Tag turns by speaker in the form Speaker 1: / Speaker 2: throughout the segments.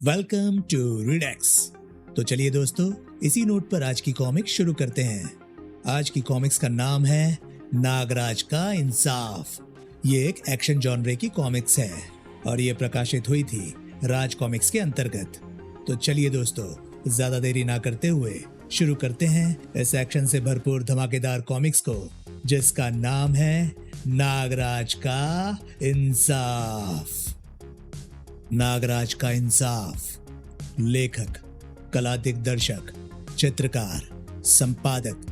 Speaker 1: Welcome to रिडैक्स। तो चलिए दोस्तों, इसी नोट पर आज की कॉमिक्स शुरू करते हैं। आज की कॉमिक्स का नाम है नागराज का इंसाफ। ये एक एक्शन जॉनरे की कॉमिक्स है और ये प्रकाशित हुई थी राज कॉमिक्स के अंतर्गत। तो चलिए दोस्तों, ज्यादा देरी ना करते हुए शुरू करते हैं इस एक्शन से भरपूर धमाकेदार कॉमिक्स को, जिसका नाम है नागराज का इंसाफ। नागराज का इंसाफ। लेखक, कला दिग्दर्शक, चित्रकार, संपादक।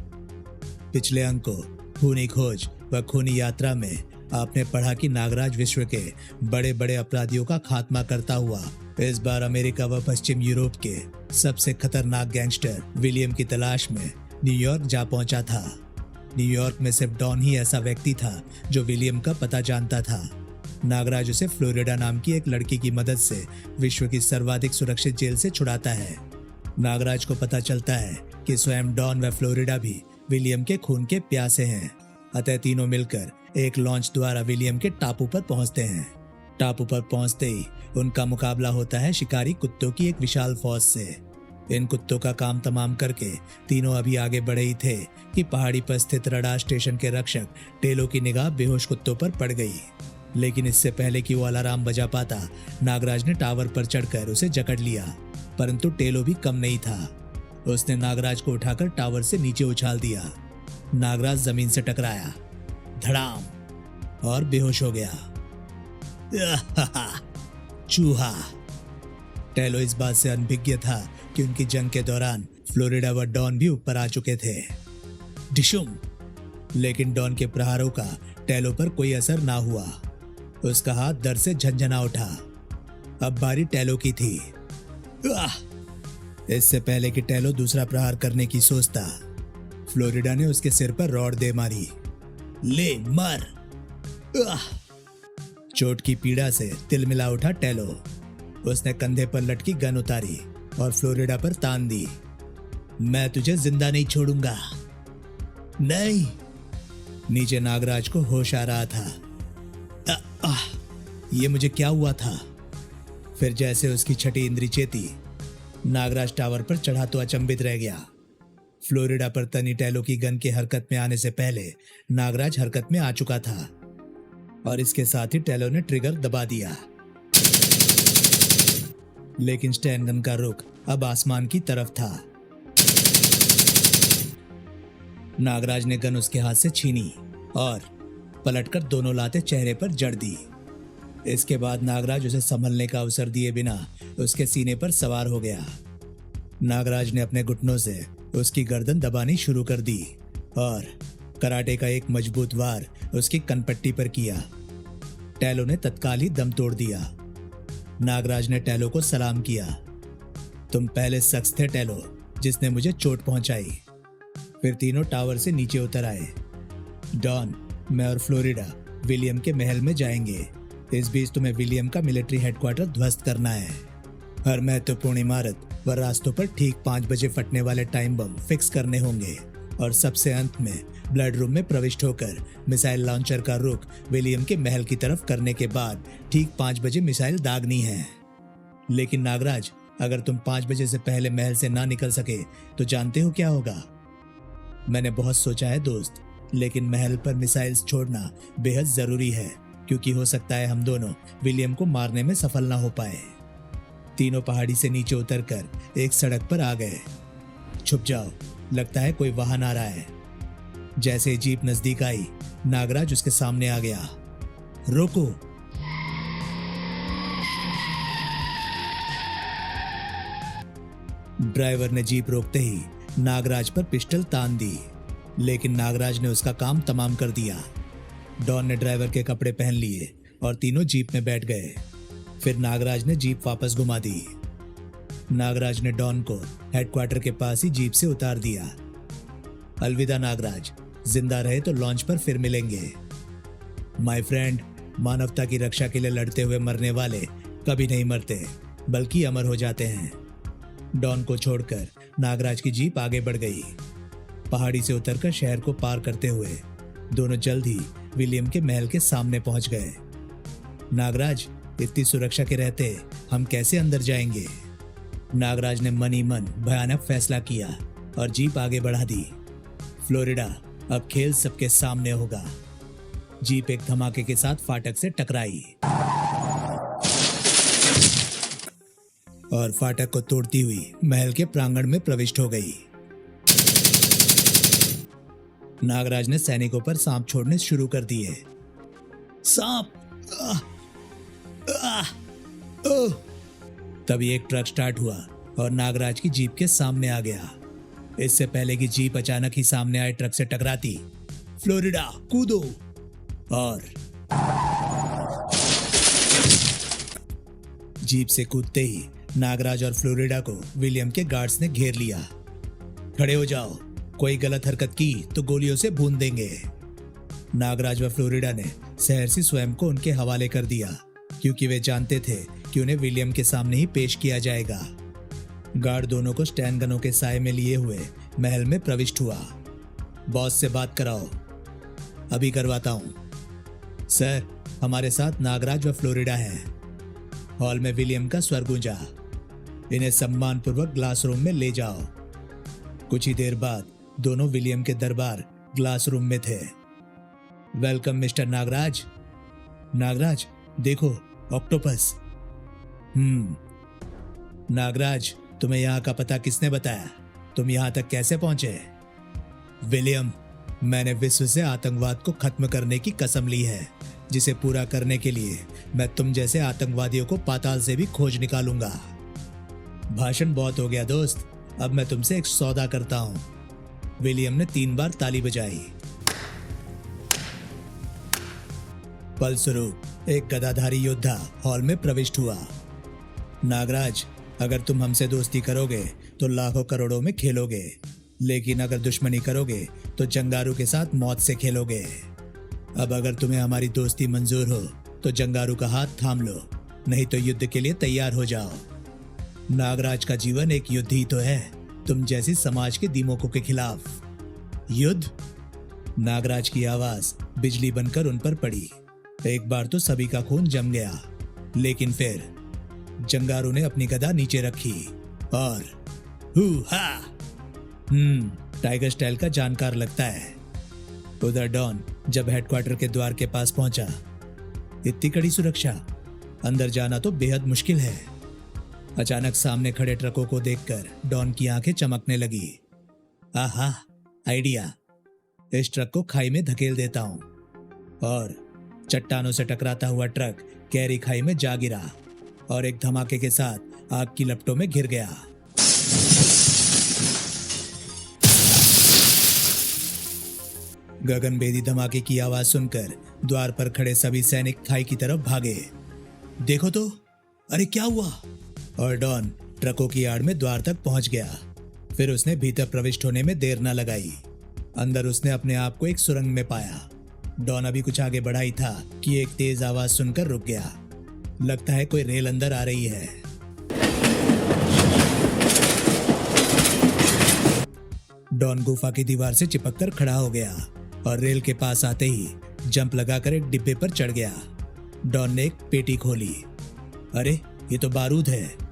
Speaker 1: पिछले अंकों खूनी खोज व खूनी यात्रा में आपने पढ़ा कि नागराज विश्व के बड़े बड़े अपराधियों का खात्मा करता हुआ इस बार अमेरिका व पश्चिम यूरोप के सबसे खतरनाक गैंगस्टर विलियम की तलाश में न्यूयॉर्क जा पहुंचा था। न्यूयॉर्क में सिर्फ डॉन ही ऐसा व्यक्ति था जो विलियम का पता जानता था। नागराज उसे फ्लोरिडा नाम की एक लड़की की मदद से विश्व की सर्वाधिक सुरक्षित जेल से छुड़ाता है। नागराज को पता चलता है कि स्वयं डॉन व फ्लोरिडा भी विलियम के खून के प्यासे हैं। अतः तीनों मिलकर एक लॉन्च द्वारा विलियम के टापू पर पहुंचते हैं। टापू पर पहुंचते ही उनका मुकाबला होता है शिकारी कुत्तों की एक विशाल फौज से। इन कुत्तों का काम तमाम करके तीनों अभी आगे बढ़े ही थे कि पहाड़ी पर स्थित रडार स्टेशन के रक्षक टेलो की निगाह बेहोश कुत्तों पर पड़ गई। लेकिन इससे पहले कि वो अलार्म बजा पाता, नागराज ने टावर पर चढ़कर उसे जकड़ लिया। परंतु टेलो भी कम नहीं था। उसने नागराज को उठाकर टावर से नीचे उछाल दिया। नागराज जमीन से टकराया, धड़ाम, और बेहोश हो गया। चूहा। टेलो इस बात से अनभिज्ञ था कि उनकी जंग के दौरान फ्लोरिडा व डॉन भी ऊपर आ चुके थे। डिशुम। लेकिन डॉन के प्रहारों का टेलो पर कोई असर ना हुआ। उसका हाथ दर्द से झंझना उठा। अब बारी टेलो की थी। इससे पहले कि टेलो दूसरा प्रहार करने की सोचता, फ्लोरिडा ने उसके सिर पर रॉड दे मारी। ले मर। चोट की पीड़ा से तिलमिला उठा टेलो। उसने कंधे पर लटकी गन उतारी और फ्लोरिडा पर तान दी। मैं तुझे जिंदा नहीं छोड़ूंगा। नहीं। नीचे नागराज को होश आ रहा था। ये मुझे क्या हुआ था? फिर जैसे उसकी छठी इंद्री चेती, नागराज टावर पर चढ़ा तो अचंभित रह गया। फ्लोरिडा पर तनी टेलो की गन के हरकत में आने से पहले नागराज हरकत में आ चुका था और इसके साथ ही टेलो ने ट्रिगर दबा दिया। लेकिन स्टैन गन का रुख अब आसमान की तरफ था। नागराज ने गन उसके हाथ से छीनी और पलटकर दोनों लातें चेहरे पर जड़ दी। इसके बाद नागराज उसे संभलने का अवसर दिए बिना उसके सीने पर सवार हो गया। नागराज ने अपने घुटनों से उसकी गर्दन दबानी शुरू कर दी और कराटे का एक मजबूत वार उसकी कनपट्टी पर किया। टेलो ने तत्काल ही दम तोड़ दिया। नागराज ने टेलो को सलाम किया। तुम पहले शख्स थे टेलो जिसने मुझे चोट पहुंचाई। फिर तीनों टावर से नीचे उतर आए। डॉन, मैं और फ्लोरिडा विलियम के महल में जाएंगे। इस बीच तुम्हें विलियम का मिलिट्री हेडक्वार्टर ध्वस्त करना है। हर महत्वपूर्ण इमारत व रास्तों पर ठीक 5 बजे फटने वाले टाइम बम फिक्स करने होंगे और सबसे अंत में ब्लड रूम में प्रविष्ट होकर मिसाइल लॉन्चर का रुख विलियम के महल की तरफ करने के बाद ठीक 5 बजे मिसाइल दागनी है। लेकिन नागराज, अगर तुम 5 बजे से पहले महल से ना निकल सके तो जानते हो क्या होगा? मैंने बहुत सोचा है दोस्त, लेकिन महल पर मिसाइल्स छोड़ना बेहद जरूरी है, क्योंकि हो सकता है हम दोनों विलियम को मारने में सफल ना हो पाए। तीनों पहाड़ी से नीचे उतरकर एक सड़क पर आ गए। छुप जाओ, लगता है कोई वाहन आ रहा है। जैसे ही जीप नजदीक आई, नागराज उसके सामने आ गया। रोको। ड्राइवर ने जीप रोकते ही नागराज पर पिस्टल तान दी, लेकिन नागराज ने उसका काम तमाम कर दिया। डॉन ने ड्राइवर के कपड़े पहन लिए और तीनों जीप में बैठ गए। फिर नागराज ने जीप वापस घुमा दी। नागराज ने डॉन को हेडक्वार्टर के पास ही जीप से उतार दिया। अलविदा नागराज, जिंदा रहे तो लॉन्च पर फिर मिलेंगे। माय फ्रेंड, मानवता की रक्षा के लिए लड़ते हुए मरने वाले कभी नहीं मरते, बल्कि अमर हो जाते हैं। डॉन को छोड़कर नागराज की जीप आगे बढ़ गई। पहाड़ी से उतरकर शहर को पार करते हुए दोनों जल्द ही विलियम के महल के सामने पहुंच गए। नागराज, इतनी सुरक्षा के रहते हम कैसे अंदर जाएंगे? नागराज ने मन ही मन भयानक फैसला किया और जीप आगे बढ़ा दी। फ्लोरिडा, अब खेल सबके सामने होगा। जीप एक धमाके के साथ फाटक से टकराई और फाटक को तोड़ती हुई महल के प्रांगण में प्रविष्ट हो गई। नागराज ने सैनिकों पर सांप छोड़ने शुरू कर दिए। सांप! तभी एक ट्रक स्टार्ट हुआ और नागराज की जीप के सामने आ गया। इससे पहले कि जीप अचानक ही सामने आए ट्रक से टकराती, फ्लोरिडा कूदो! और जीप से कूदते ही नागराज और फ्लोरिडा को विलियम के गार्ड्स ने घेर लिया। खड़े हो जाओ, कोई गलत हरकत की तो गोलियों से भून देंगे। नागराज व फ्लोरिडा ने सहर्षि स्वयं को उनके हवाले कर दिया, क्योंकि वे जानते थे कि उन्हें विलियम के सामने ही पेश किया जाएगा। गार्ड दोनों को स्टैन गनों के साए में लिए हुए महल में प्रविष्ट हुआ। बॉस से बात कराओ। अभी करवाता हूं। सर, हमारे साथ नागराज व फ्लोरिडा हैं। हॉल में विलियम का स्वर गूंजा। इन्हें सम्मानपूर्वक ग्लास रूम में ले जाओ। कुछ ही देर बाद दोनों विलियम के दरबार ग्लास रूम में थे। Welcome mister Nagraj. नागराज, देखो ऑक्टोपस। नागराज, तुम्हें यहाँ का पता किसने बताया? तुम यहाँ तक कैसे पहुंचे? विलियम, मैंने विश्व से आतंकवाद को खत्म करने की कसम ली है, जिसे पूरा करने के लिए मैं तुम जैसे आतंकवादियों को पाताल से भी खोज निकालूंगा। भाषण बहुत हो गया दोस्त, अब मैं तुमसे एक सौदा करता हूं। विलियम ने 3 बार ताली बजाई। फलस्वरूप एक गदाधारी योद्धा हॉल में प्रविष्ट हुआ। नागराज, अगर तुम हमसे दोस्ती करोगे तो लाखों करोड़ों में खेलोगे, लेकिन अगर दुश्मनी करोगे तो जंगारू के साथ मौत से खेलोगे। अब अगर तुम्हें हमारी दोस्ती मंजूर हो तो जंगारू का हाथ थाम लो, नहीं तो युद्ध के लिए तैयार हो जाओ। नागराज का जीवन एक युद्ध ही तो है, तुम जैसी समाज के दीमकों के खिलाफ। युद्ध? नागराज की आवाज बिजली बनकर उन पर पड़ी। एक बार तो सभी का खून जम गया, लेकिन फिर जंगारू ने अपनी गदा नीचे रखी और हू हा। टाइगर स्टाइल का जानकार लगता है। उधर डॉन जब हेडक्वार्टर के द्वार के पास पहुंचा। इतनी कड़ी सुरक्षा, अंदर जाना तो बेहद मुश्किल है। अचानक सामने खड़े ट्रकों को देखकर डॉन की आंखें चमकने लगी। आहा, आइडिया! इस ट्रक को खाई में धकेल देता हूं। और चट्टानों से टकराता हुआ ट्रक गहरी खाई में जा गिरा और एक धमाके के साथ आग की लपटों में घिर गया। गगनभेदी धमाके की आवाज सुनकर द्वार पर खड़े सभी सैनिक खाई की तरफ भागे। देखो तो, अरे क्या हुआ? और डॉन ट्रकों की आड़ में द्वार तक पहुंच गया। फिर उसने भीतर प्रविष्ट होने में देर न लगाई। अंदर उसने अपने आप को एक सुरंग में पाया। डॉन अभी कुछ आगे बढ़ा ही था कि एक तेज आवाज सुनकर रुक गया। लगता है कोई रेल अंदर आ रही है। डॉन गुफा की दीवार से चिपककर खड़ा हो गया और रेल के पास आते ही जंप लगाकर एक डिब्बे पर चढ़ गया। डॉन ने एक पेटी खोली। अरे, ये तो बारूद है।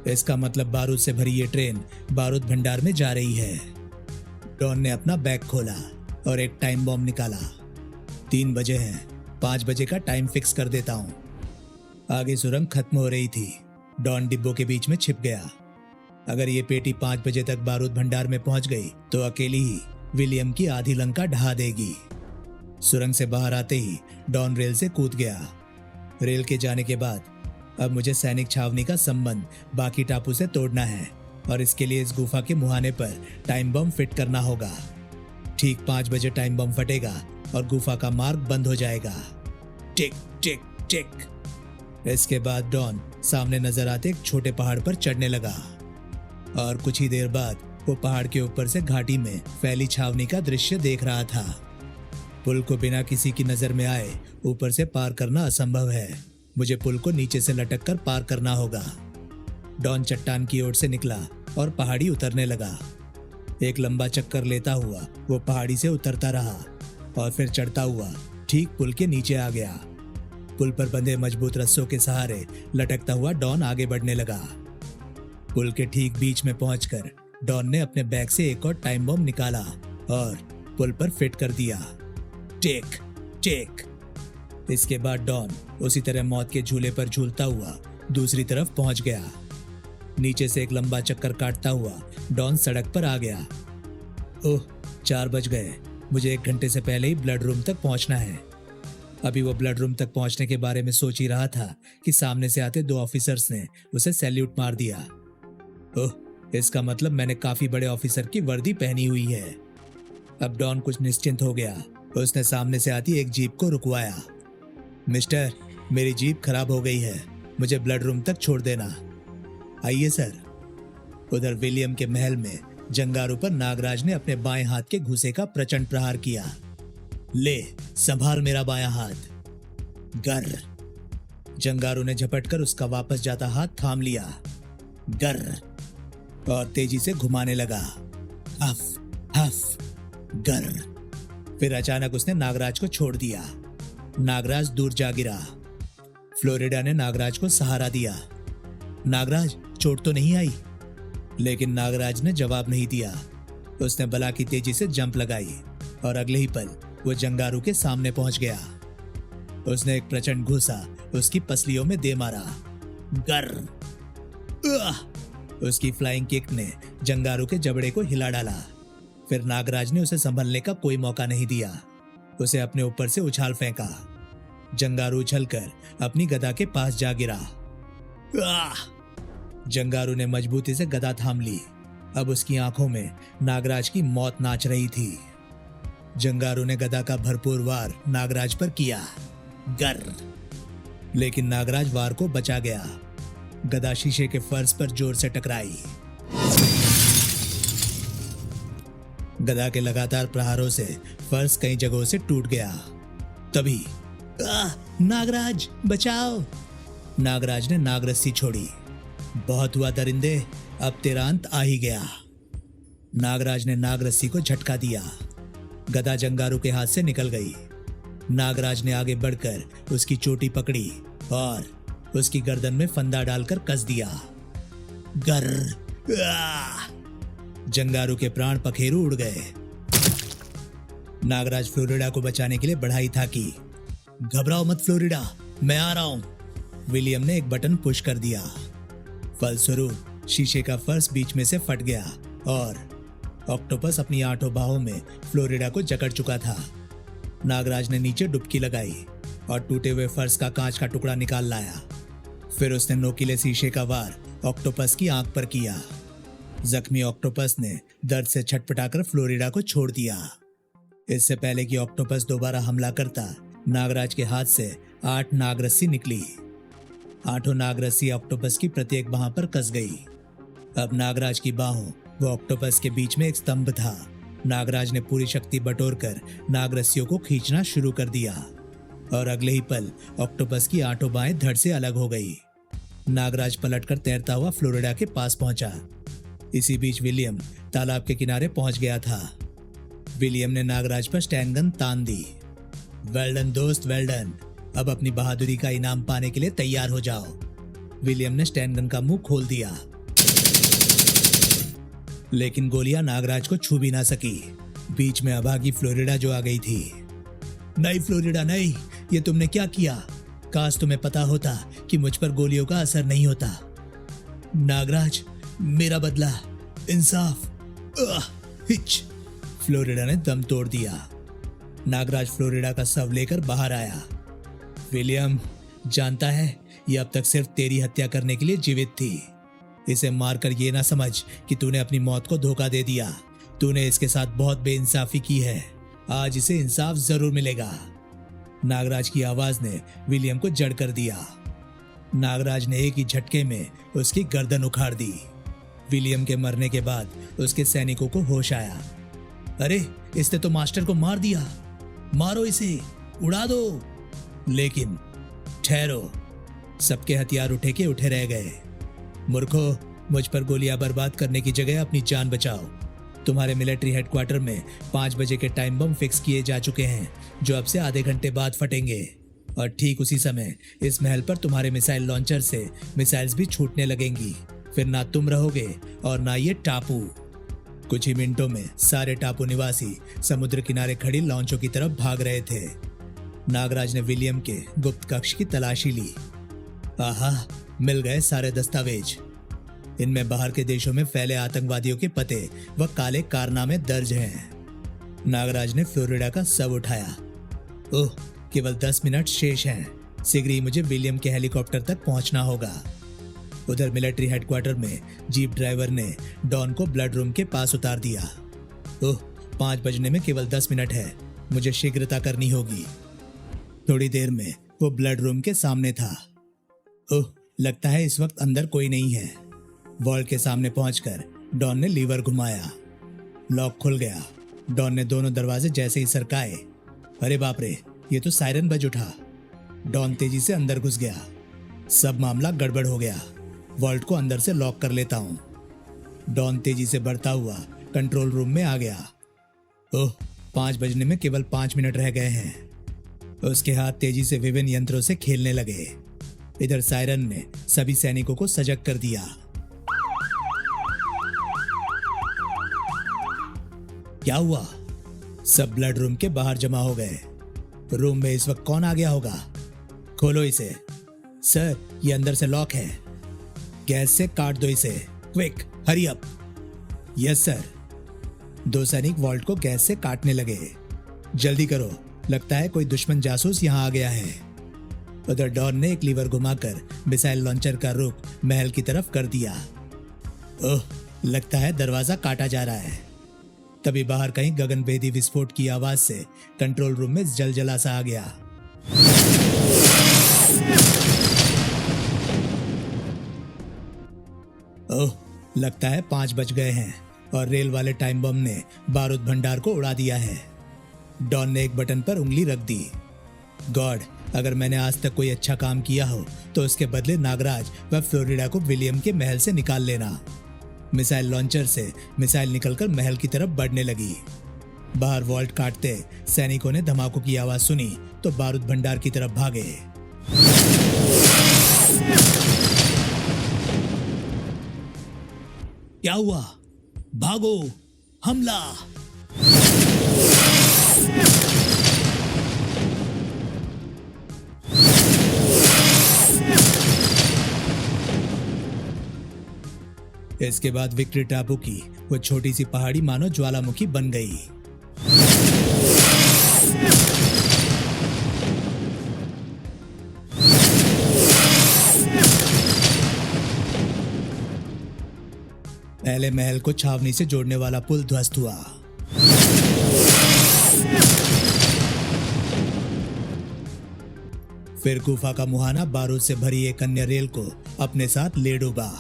Speaker 1: इसका मतलब बारूद से भरी ये ट्रेन बारूद भंडार में जा रही है। डॉन ने अपना बैग खोला और एक टाइम बॉम्ब निकाला। 3 बजे हैं, 5 बजे का टाइम फिक्स कर देता हूं। आगे सुरंग खत्म हो रही थी। डॉन डिब्बों के बीच में छिप गया। अगर ये पेटी 5 बजे तक बारूद भंडार में पहुंच गई तो अकेली ही विलियम की आधी लंका ढहा देगी। सुरंग से बाहर आते ही डॉन रेल से कूद गया। रेल के जाने के बाद अब मुझे सैनिक छावनी का संबंध बाकी टापू से तोड़ना है और इसके लिए इस गुफा के मुहाने पर टाइम बम फिट करना होगा। ठीक 5 बजे टाइम बम फटेगा और गुफा का मार्ग बंद हो जाएगा। टिक टिक टिक। इसके बाद डॉन सामने नजर आते एक छोटे पहाड़ पर चढ़ने लगा और कुछ ही देर बाद वो पहाड़ के ऊपर से घाटी में फैली छावनी का दृश्य देख रहा था। पुल को बिना किसी की नजर में आए ऊपर से पार करना असंभव है। मुझे पुल को नीचे से लटक कर पार करना होगा। डॉन चट्टान की ओर से निकला और पहाड़ी उतरने लगा। एक लंबा चक्कर लेता हुआ वो पहाड़ी से उतरता रहा और फिर चढ़ता हुआ ठीक पुल के नीचे आ गया। पुल पर बंधे मजबूत रस्सों के सहारे लटकता हुआ डॉन आगे बढ़ने लगा। पुल के ठीक बीच में पहुंचकर डॉन ने अपने बैग से एक और टाइम बम निकाला और पुल पर फिट कर दिया। Take take. इसके बाद डॉन उसी तरह मौत के झूले पर झूलता हुआ दूसरी तरफ पहुंच गया। नीचे से एक लंबा चक्कर काटता हुआ डॉन सड़क पर आ गया। ओह, 4 बज गए। मुझे 1 घंटे से पहले ही ब्लड रूम तक पहुंचना है। अभी वो ब्लड रूम तक पहुंचने के बारे में सोच ही रहा था कि सामने से आते 2 ऑफिसर्स ने उसे सैल्यूट मार दिया। ओह, इसका मतलब मैंने काफी बड़े ऑफिसर की वर्दी पहनी हुई है। अब डॉन कुछ निश्चिंत हो गया। उसने सामने से आती एक जीप को रुकवाया। मिस्टर, मेरी जीप खराब हो गई है, मुझे ब्लड रूम तक छोड़ देना। आइए सर। उधर विलियम के महल में जंगारू पर नागराज ने अपने बाएं हाथ के घुसे का प्रचंड प्रहार किया। ले, संभाल मेरा बायां हाथ। गर। जंगारू ने झपटकर उसका वापस जाता हाथ थाम लिया। गर। और तेजी से घुमाने लगा। हफ हफ। गर। फिर अचानक उसने नागराज को छोड़ दिया। नागराज दूर जा गिरा। फ्लोरिडा ने नागराज को सहारा दिया। नागराज, चोट तो नहीं आई? लेकिन नागराज ने जवाब नहीं दिया। उसने बला की तेजी से जंप लगाई और अगले ही पल वो जंगारू के सामने पहुंच गया। उसने एक प्रचंड घूसा उसकी पसलियों में दे मारा। गर। उसकी फ्लाइंग किक ने जंगारू के जबड़े को हिला डाला। फिर नागराज ने उसे संभलने का कोई मौका नहीं दिया। उसे अपने ऊपर से उछाल फेंका। जंगारू उछलकर अपनी गदा के पास जा गिरा। जंगारू ने मजबूती से गदा थाम ली। अब उसकी आंखों में नागराज की मौत नाच रही थी। जंगारू ने गदा का भरपूर वार नागराज पर किया। गर। लेकिन नागराज वार को बचा गया। गदा शीशे के फर्श पर जोर से टकराई। गदा के लगातार प्रहारों से फर्श कई जगहों से टूट गया। तभी नागराज, बचाओ। नागराज ने नागरस्सी छोड़ी। बहुत हुआ दरिंदे, अब तेरा अंत आ ही गया। नागराज ने नागरस्सी को झटका दिया। गदा जंगारू के हाथ से निकल गई। नागराज ने आगे बढ़कर उसकी चोटी पकड़ी और उसकी गर्दन में फंदा डालकर कस दिया। गर। जंगारू के प्राण पखेरु उड़ गए। नागराज फ्लोरिडा को बचाने के लिए बढ़ाई था कि घबराओ मत फ्लोरिडा, मैं आ रहा हूं। विलियम ने एक बटन पुश कर दिया। फलस्वरूप शीशे का फर्श बीच में से फट गया और ऑक्टोपस अपनी 8 बाहों में फ्लोरिडा को जकड़ चुका था। नागराज ने नीचे डुबकी लगाई और टूटे हुए फर्श का कांच का टुकड़ा निकाल लाया। फिर उसने नोकीले शीशे का वार ऑक्टोपस की आंख पर किया। जख्मी ऑक्टोपस ने दर्द से छटपटाकर फ्लोरिडा को छोड़ दिया। इससे पहले कि ऑक्टोपस दोबारा हमला करता, नागराज के हाथ से 8 नागरस्सी निकली। 8 नागरस्सी ऑक्टोपस की प्रत्येक बाह पर कस गई। अब नागराज की बाहों व ऑक्टोपस के बीच में एक स्तंभ था। नागराज ने पूरी शक्ति बटोरकर नागरस्सियों को खींचना शुरू कर दिया और अगले ही पल ऑक्टोपस की 8 बाहें धड़ से अलग हो गई। नागराज पलटकर तैरता हुआ फ्लोरिडा के पास पहुंचा। इसी बीच विलियम तालाब के किनारे पहुंच गया था। विलियम ने नागराज पर स्टैन गन तान दी। वेल डन दोस्त, वेल डन। अब अपनी बहादुरी का इनाम पाने के लिए तैयार हो जाओ। विलियम ने स्टैन गन का मुंह खोल दिया, लेकिन गोलियां नागराज को छू भी ना सकी। बीच में अभागी फ्लोरिडा जो आ गई थी। नहीं फ्लोरिडा नहीं, ये तुमने क्या किया? काश तुम्हें पता होता कि मुझ पर गोलियों का असर नहीं होता। नागराज, मेरा बदला, इंसाफ। हिच। फ्लोरिडा ने दम तोड़ दिया। नागराज फ्लोरिडा का शव लेकर बाहर आया। विलियम, जानता है ये अब तक सिर्फ तेरी हत्या करने के लिए जीवित थी। इसे मारकर ये ना समझ कि तूने अपनी मौत को धोखा दे दिया। तूने इसके साथ बहुत बेइंसाफी की है। आज इसे इंसाफ जरूर मिलेगा। नागराज की आवाज ने विलियम को जड़ कर दिया। नागराज ने एक ही झटके में उसकी गर्दन उखाड़ दी। विलियम के मरने के बाद उसके सैनिकों को होश आया। अरे, इसने तो मास्टर को मार दिया। मारो इसे, उड़ा दो। लेकिन ठहरो, सबके हथियार उठे के उठे रह गए। मूर्खों, मुझ पर गोलियां बर्बाद करने की जगह अपनी जान बचाओ। तुम्हारे मिलिट्री हेडक्वार्टर में 5 बजे के टाइम बम फिक्स किए जा चुके हैं, जो अब से आधे घंटे बाद फटेंगे। और ठीक उसी समय इस महल पर तुम्हारे मिसाइल लॉन्चर से मिसाइल्स भी छूटने लगेंगी। फिर ना तुम रहोगे और ना ये टापू। कुछ ही मिनटों में सारे टापू निवासी समुद्र किनारे खड़ी लॉन्चों की तरफ भाग रहे थे। नागराज ने विलियम के गुप्त कक्ष की तलाशी ली। आहा, मिल गए सारे दस्तावेज। इनमें बाहर के देशों में फैले आतंकवादियों के पते व काले कारनामे दर्ज हैं। नागराज ने फ्लोरिडा का शव उठाया। ओह, केवल 10 मिनट शेष हैं। शीघ्र ही मुझे विलियम के हेलीकॉप्टर तक पहुंचना होगा। उधर मिलिट्री हेडक्वार्टर में जीप ड्राइवर ने डॉन को ब्लड रूम के पास उतार दिया। ओह, 5 बजने में केवल 10 मिनट है। मुझे शीघ्रता करनी होगी। थोड़ी देर में वो ब्लड रूम के सामने था। ओह, लगता है इस वक्त अंदर कोई नहीं है। वॉल्ट के सामने पहुंचकर डॉन ने लीवर घुमाया। लॉक खुल गया। डॉन ने दोनों दरवाजे जैसे ही सरकाए। अरे बाप रे, ये तो सायरन बज उठा। डॉन तेजी से अंदर घुस गया। सब मामला गड़बड़ हो गया। वॉल्ट को अंदर से लॉक कर लेता हूं। डॉन तेजी से बढ़ता हुआ कंट्रोल रूम में आ गया। ओह, 5 बजने में केवल 5 मिनट रह गए हैं। उसके हाथ तेजी से विभिन्न यंत्रों से खेलने लगे। इधर सायरन ने सभी सैनिकों को सजग कर दिया। क्या हुआ? सब ब्लड रूम के बाहर जमा हो गए। रूम में इस वक्त कौन आ गया होगा? खोलो इसे। सर, ये अंदर से लॉक है। गैस से काट दो इसे। Quick, hurry up. Yes sir. 2 सैनिक वॉल्ट को गैस से काटने लगे। जल्दी करो, लगता है कोई दुश्मन जासूस यहाँ आ गया है। उधर डॉन ने एक लीवर घुमाकर मिसाइल लॉन्चर का रुख महल की तरफ कर दिया। ओह, लगता है दरवाजा काटा जा रहा है। तभी बाहर कहीं गगनभेदी विस्फोट की आवाज से कंट्रोल रूम में जलजला सा आ गया। ओह, लगता है 5 बज गए हैं और रेल वाले टाइम बम ने बारूद भंडार को उड़ा दिया है। डॉन ने एक बटन पर उंगली रख दी। गॉड, अगर मैंने आज तक कोई अच्छा काम किया हो तो उसके बदले नागराज व फ्लोरिडा को विलियम के महल से निकाल लेना। मिसाइल लॉन्चर से मिसाइल निकलकर महल की तरफ बढ़ने लगी। बाहर वॉल्ट काटते सैनिकों ने धमाकों की आवाज सुनी तो बारूद भंडार की तरफ भागे। क्या हुआ? भागो, हमला! इसके बाद विक्ट्री टापू की वो छोटी सी पहाड़ी मानो ज्वालामुखी बन गई। पहले महल को छावनी से जोड़ने वाला पुल ध्वस्त हुआ। फिर गुफा का मुहाना बारूद से भरी एक अन्य रेल को अपने साथ ले डूबा।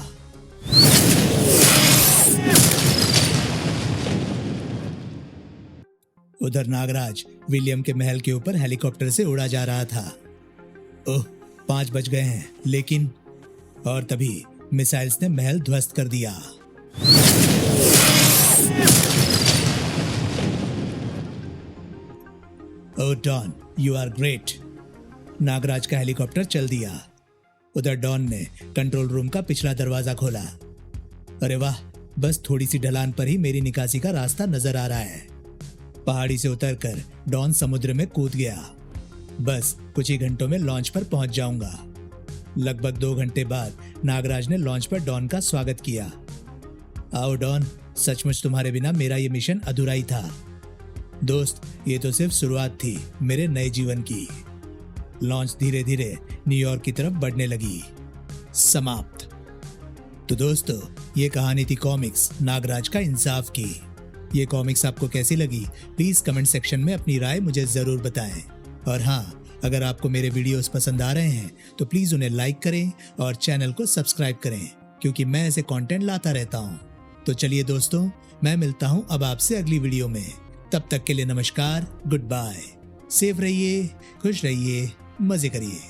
Speaker 1: उधर नागराज विलियम के महल के ऊपर हेलीकॉप्टर से उड़ा जा रहा था। ओह, 5 बज गए हैं, लेकिन और तभी मिसाइल्स ने महल ध्वस्त कर दिया। Oh don, you are great. Nagraj का हेलीकॉप्टर चल दिया। उधर डॉन ने कंट्रोल रूम का पिछला दरवाजा खोला। अरे वाह, बस थोड़ी सी ढलान पर ही मेरी निकासी का रास्ता नजर आ रहा है। पहाड़ी से उतरकर डॉन समुद्र में कूद गया। बस कुछ ही घंटों में लॉन्च पर पहुंच जाऊंगा। लगभग 2 घंटे बाद नागराज ने लॉन्च पर डॉन का स्वागत किया। आओ डॉन, सचमुच तुम्हारे बिना मेरा ये मिशन अधूरा ही था। दोस्त, ये तो सिर्फ शुरुआत थी मेरे नए जीवन की। लॉन्च धीरे धीरे न्यूयॉर्क की तरफ बढ़ने लगी। समाप्त। तो दोस्तों, ये कहानी थी कॉमिक्स नागराज का इंसाफ की। ये कॉमिक्स आपको कैसी लगी प्लीज कमेंट सेक्शन में अपनी राय मुझे जरूर बताएं। और हाँ, अगर आपको मेरे वीडियोस पसंद आ रहे हैं तो प्लीज उन्हें लाइक करें और चैनल को सब्सक्राइब करें, क्योंकि मैं ऐसे कंटेंट लाता रहता हूँ। तो चलिए दोस्तों, मैं मिलता हूँ अब आपसे अगली वीडियो में। तब तक के लिए नमस्कार, गुड बाय। सेफ रहिए, खुश रहिए, मजे करिए।